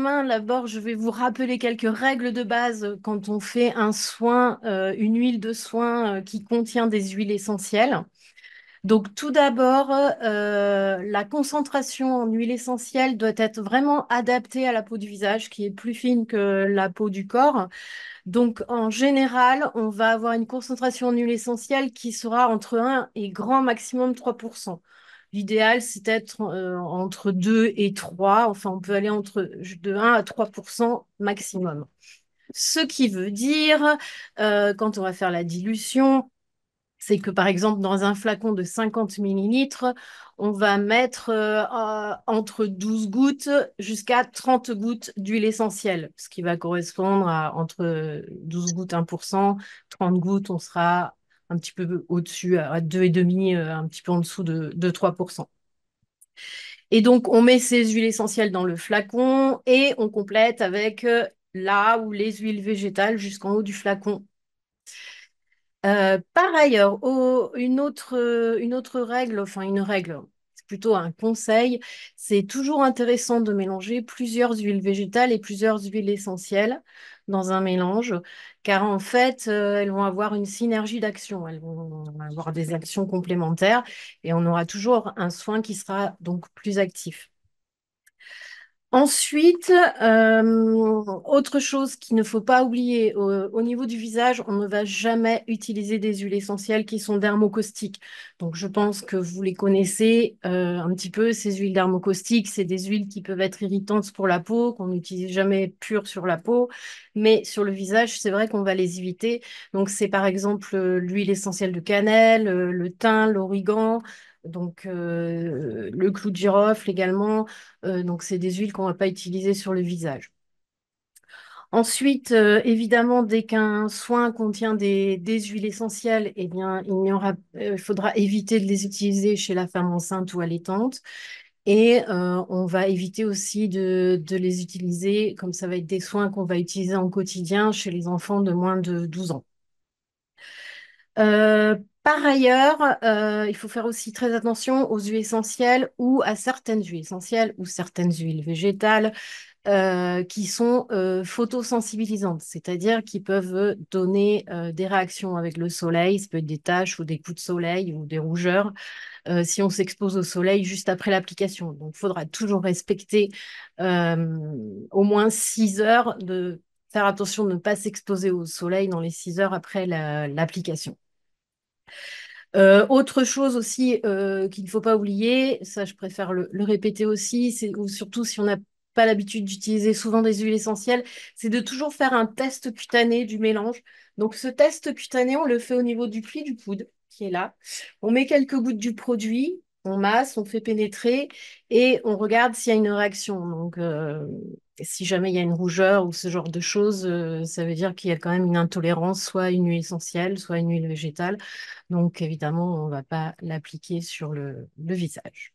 examen, d'abord, je vais vous rappeler quelques règles de base quand on fait un soin, une huile de soin qui contient des huiles essentielles. Donc, tout d'abord, la concentration en huile essentielle doit être vraiment adaptée à la peau du visage, qui est plus fine que la peau du corps. Donc, en général, on va avoir une concentration en huile essentielle qui sera entre 1 et grand maximum 3%. L'idéal, c'est d'être entre 2 et 3. Enfin, on peut aller entre de 1 à 3% maximum. Ce qui veut dire, quand on va faire la dilution, c'est que par exemple, dans un flacon de 50 millilitres, on va mettre entre 12 gouttes jusqu'à 30 gouttes d'huile essentielle, ce qui va correspondre à entre 12 gouttes 1%, 30 gouttes, on sera un petit peu au-dessus, à 2,5, un petit peu en dessous de 3%. Et donc, on met ces huiles essentielles dans le flacon et on complète avec là ou les huiles végétales jusqu'en haut du flacon. Par ailleurs, une autre règle, enfin une règle, c'est plutôt un conseil, c'est toujours intéressant de mélanger plusieurs huiles végétales et plusieurs huiles essentielles dans un mélange, car en fait, elles vont avoir une synergie d'action, elles vont avoir des actions complémentaires et on aura toujours un soin qui sera donc plus actif. Ensuite, autre chose qu'il ne faut pas oublier, au niveau du visage, on ne va jamais utiliser des huiles essentielles qui sont dermocaustiques. Donc, je pense que vous les connaissez un petit peu, ces huiles dermocaustiques. C'est des huiles qui peuvent être irritantes pour la peau, qu'on n'utilise jamais pures sur la peau. Mais sur le visage, c'est vrai qu'on va les éviter. Donc, c'est par exemple l'huile essentielle de cannelle, le thym, l'origan. Donc, le clou de girofle également. Donc, c'est des huiles qu'on ne va pas utiliser sur le visage. Ensuite, évidemment, dès qu'un soin contient des huiles essentielles, eh bien, il faudra éviter de les utiliser chez la femme enceinte ou allaitante. Et on va éviter aussi de les utiliser, comme ça va être des soins qu'on va utiliser en quotidien chez les enfants de moins de 12 ans. Par ailleurs, il faut faire aussi très attention aux huiles essentielles ou à certaines huiles essentielles ou certaines huiles végétales qui sont photosensibilisantes, c'est-à-dire qui peuvent donner des réactions avec le soleil, ça peut être des taches ou des coups de soleil ou des rougeurs, si on s'expose au soleil juste après l'application. Donc, il faudra toujours respecter au moins 6 heures de faire attention de ne pas s'exposer au soleil dans les 6 heures après l'application. Autre chose aussi qu'il ne faut pas oublier, ça je préfère le répéter aussi, ou surtout si on n'a pas l'habitude d'utiliser souvent des huiles essentielles, c'est de toujours faire un test cutané du mélange. Donc ce test cutané, on le fait au niveau du pli du coude qui est là. On met quelques gouttes du produit, on masse, on fait pénétrer et on regarde s'il y a une réaction. Donc si jamais il y a une rougeur ou ce genre de choses, ça veut dire qu'il y a quand même une intolérance, soit à une huile essentielle, soit à une huile végétale. Donc, évidemment, on ne va pas l'appliquer sur le visage.